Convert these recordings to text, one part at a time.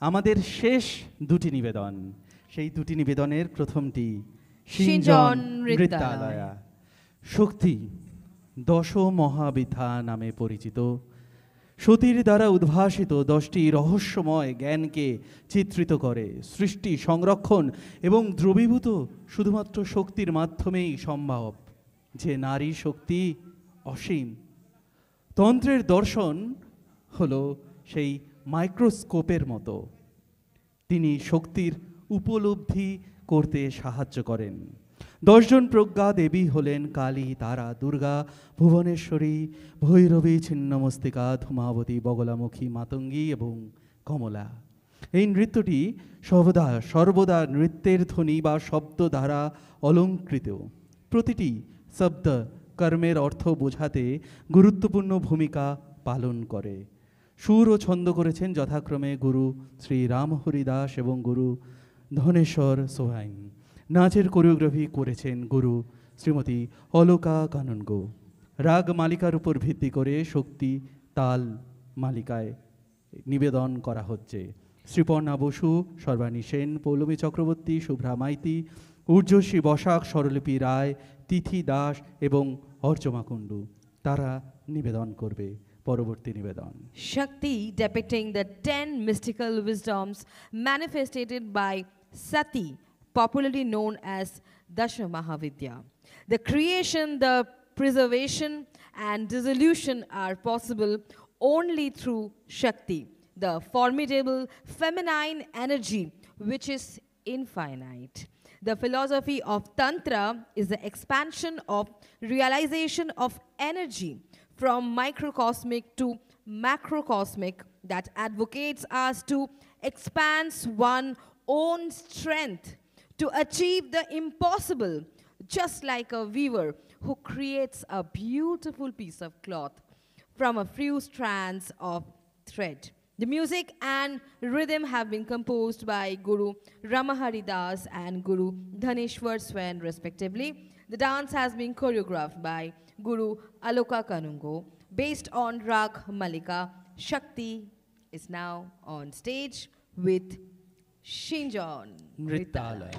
আমাদের শেষ দুটি নিবেদন, সেই দুটি নিবেদনের প্রথমটি সিঞ্জন নৃত্যালয়া। শক্তি দশ মহাবিথা নামে পরিচিত, সতীর দ্বারা উদ্ভাসিত 10টি রহস্যময় জ্ঞানকে চিত্রিত করে। সৃষ্টি, সংরক্ষণ এবং দ্রবীভূত শুধুমাত্র শক্তির মাধ্যমেই সম্ভব। যে নারী শক্তি অসীম। তন্ত্রের দর্শন হলো সেই মাইক্রোস্কোপের মতো, তিনি শক্তির উপলব্ধি করতে সাহায্য করেন। 10 জন প্রজ্ঞা দেবী হলেন কালী, তারা, দুর্গা, ভুবনেশ্বরী, ভৈরবী, ছিন্নমস্তিকা, ধূমাবতী, বগলামুখী, মাতঙ্গী এবং কমলা। এই নৃত্যটি সর্বদা নৃত্যের ধ্বনি বা শব্দ দ্বারা অলঙ্কৃত। প্রতিটি শব্দ কর্মের অর্থ বোঝাতে গুরুত্বপূর্ণ ভূমিকা পালন করে। সুর ও ছন্দ করেছেন যথাক্রমে গুরু শ্রী রামহরি দাস এবং গুরু ধনেশ্বর সোহাইন। নাচের কোরিওগ্রাফি করেছেন গুরু শ্রীমতী অলকা কাননগো। রাগ মালিকার উপর ভিত্তি করে শক্তি তাল মালিকায় নিবেদন করা হচ্ছে। শ্রীপর্ণা বসু, সর্বাণী সেন, পৌলমী চক্রবর্তী, শুভ্রা মাইতি, ঊর্জশ্রী বসাক, স্বরলিপি রায়, তিথি দাস এবং অর্চমা কুণ্ডু তারা নিবেদন করবে পরবর্তী নিবেদন। Shakti, depicting the 10 mystical wisdoms manifested by Sati, popularly known as Dasha Mahavidya. The creation, the preservation and dissolution are possible only through Shakti, the formidable feminine energy which is infinite. The philosophy of Tantra is the expansion of realization of energy from microcosmic to macrocosmic that advocates us to expand one's own strength to achieve the impossible, just like a weaver who creates a beautiful piece of cloth from a few strands of thread. The music and rhythm have been composed by Guru Ramahari Das and Guru Dhaneshwar Swain respectively. The dance has been choreographed by Guru Aloka Kanungo. Based on Rag Malika, Shakti is now on stage with Shinjon নৃত্যালয়।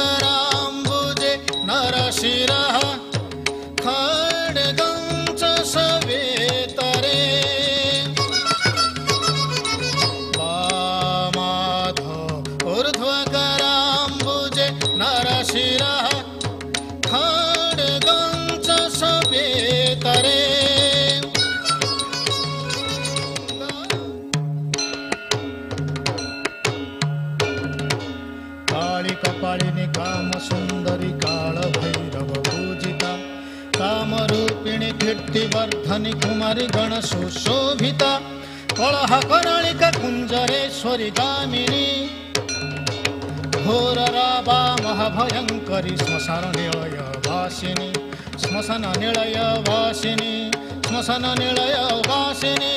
ऊर्ध्वकराम्बुजे नरशिरः खड्गधारी कीर्तिवर्धनि कुमारी गण सुशोभिता कलह करलिका कुंजरेश्वरी गामिनी घोर रावा महाभयंकरी श्मशान निलय वासिनी श्मशान निलय वासिनी श्मशान निलय वासिनी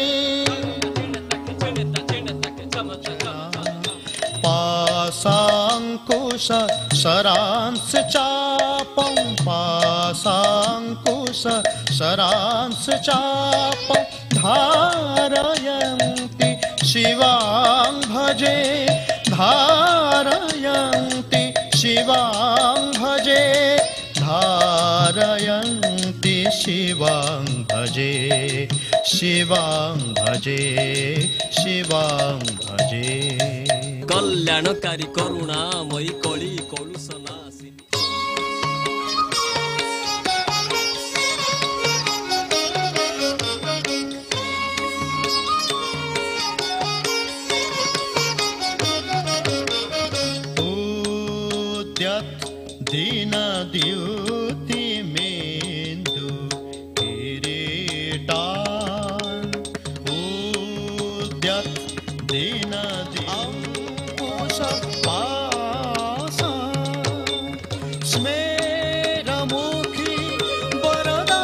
पाशांकुश शरांश चापं पाशांकुश शरांश चापं धारयन्ति शिवां भजे धारयन्ति शिवां भजे धारयन्ति शिवां भजे शिवां भजे शिवां भजे कल्याणकारी करुणामयी कळी कलुषनाशिनी दीनद्युति मेन्दु किरीटान् उद्यत् दीनद्युतिपासा स्मेरमुखी वरदा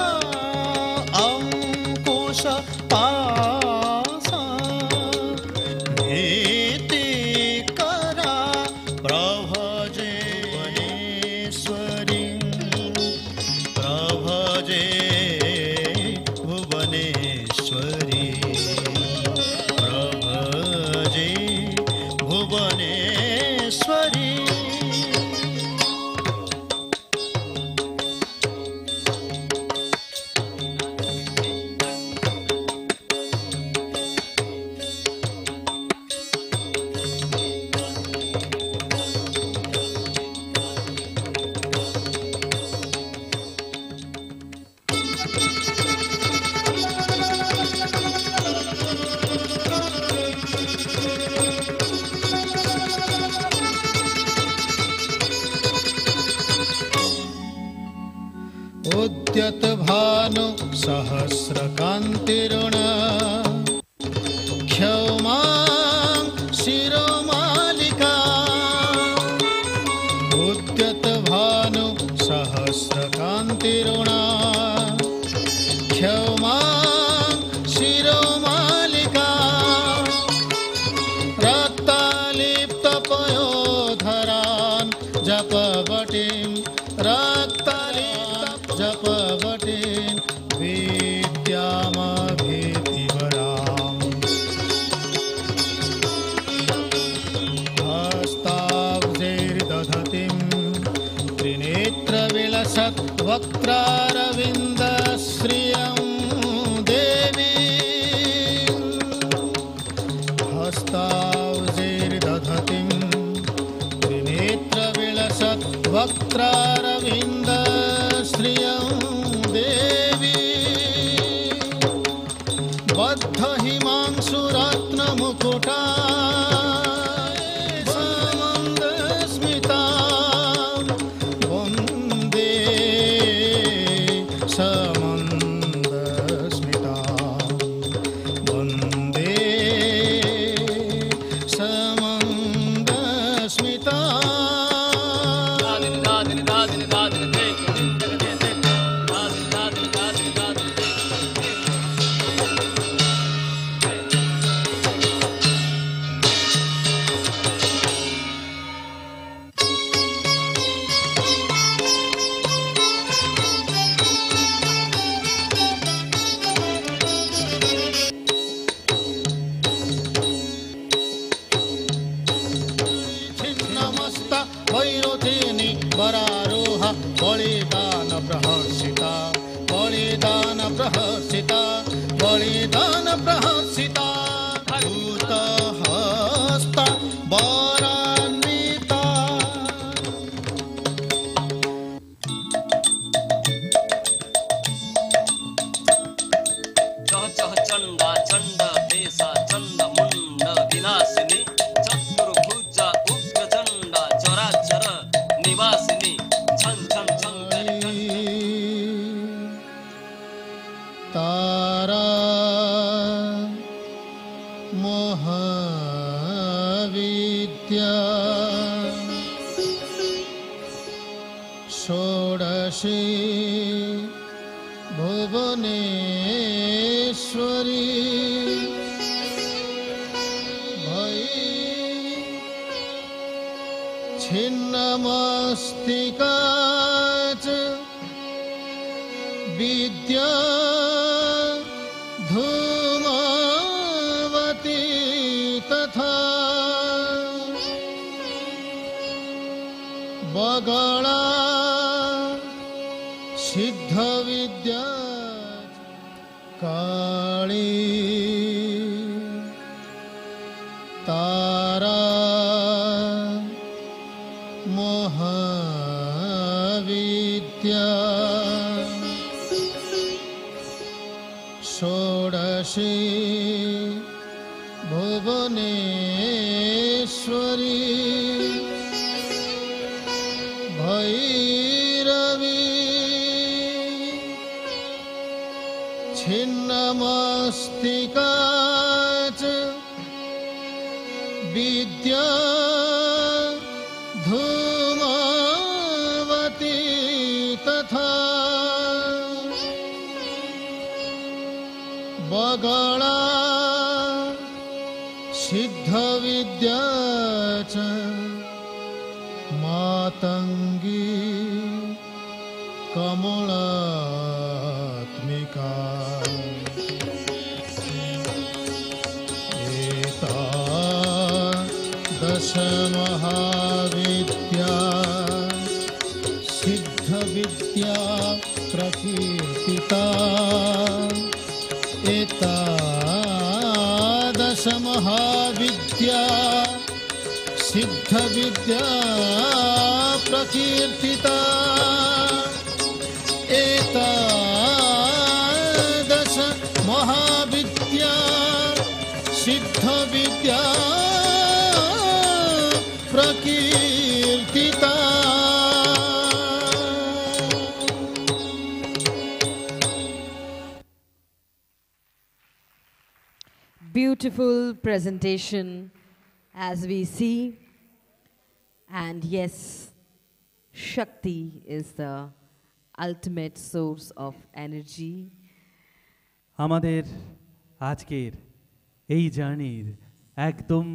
अंकुश पासा भीतिकरा प्रभजे प्रभजे भुवनेश्वरी प्रभजे भुवनेश्वरी उद्यत भानु सहस्रकान्तिरुण क्षौमां शिरोमालिका उद्यत भानु सहस्रकान्तिरुण क्षौमां शिरोमालिका रक्तालिप्त पयोधरान् जपवटीं रक्तालिप्त जपवटीं विद्यामभीतिवराम् हस्ताब्जैर्दधतीं त्रिनेत्रविलसत् वक्त्रारविन्दश्रियं देवी हस्ताब्जैर्दधतीं त्रिनेत्रविलसत् वक्त्रारविन्दश्रियं देवी बद्धहिमांशुरत्नमुकुटा समन्दस्मितां वन्दे समन्दस्मितां वन्दे समन्दस्मितां वैरोधिनी वरारोह बलिदान प्रहर्षिता बलिदान प्रहर्षिता बलिदान प्रहर्षिता भूतहस्ता वरान्विता चह चह चंडा चंड देशा चंड मुंड विनाशिनी चतुर्भुजा उग्र चंडा चराचर निवासिनी छन छन छन भुवनेश्वरी भई छिन्नमस्तिका च विद्या धूमावती तथा बगला सिद्ध विद्या काली तारा महाविद्या षोडशी भुवनेश्वरी भैरवी छिन्नमस्तिका च विद्या धूमावती तथा बगला सिद्ध विद्या च मातंगी कमलात्मिका एतादश महाविद्या सिद्ध विद्या प्रकीर्तिता एतादश महाविद्या सिद्ध विद्या प्रकीर्तिता एतादश महाविद्या सिद्ध विद्या प्रकीर्तिता Beautiful presentation as we see. And yes, Shakti is the ultimate source of energy. আমাদের আজকের এই জার্নির একদম